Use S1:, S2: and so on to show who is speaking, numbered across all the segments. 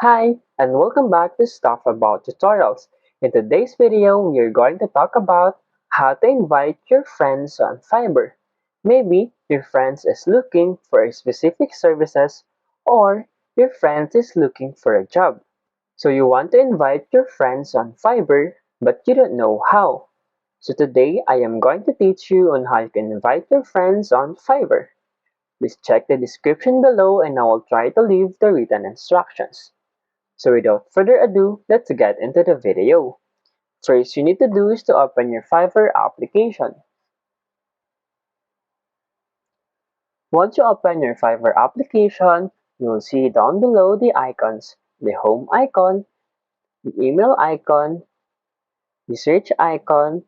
S1: Hi, and welcome back to Stuff About Tutorials. In today's video, we are going to talk about how to invite your friends on Fiverr. Maybe your friends is looking for specific services or your friend is looking for a job. So you want to invite your friends on Fiverr, but you don't know how. So today, I am going to teach you on how you can invite your friends on Fiverr. Please check the description below and I will try to leave the written instructions. So without further ado, let's get into the video. First you need to do is to open your Fiverr application. Once you open your Fiverr application, you will see down below the icons, the home icon, the email icon, the search icon,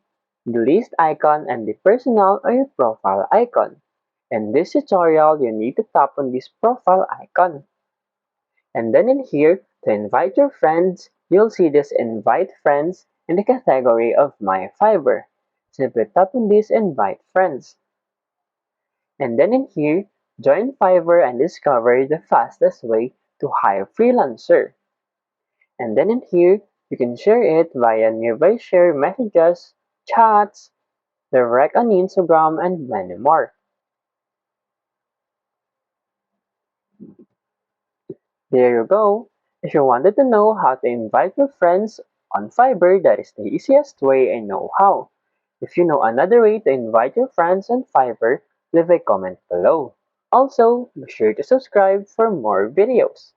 S1: the list icon, and the personal or your profile icon. In this tutorial, you need to tap on this profile icon. And then in here, to invite your friends, you'll see this invite friends in the category of my Fiverr. Simply tap on this invite friends. And then in here, join Fiverr and discover the fastest way to hire freelancer. And then in here, you can share it via nearby share messages, chats, direct on Instagram, and many more. There you go. If you wanted to know how to invite your friends on Fiverr, that is the easiest way I know how. If you know another way to invite your friends on Fiverr, leave a comment below. Also, be sure to subscribe for more videos.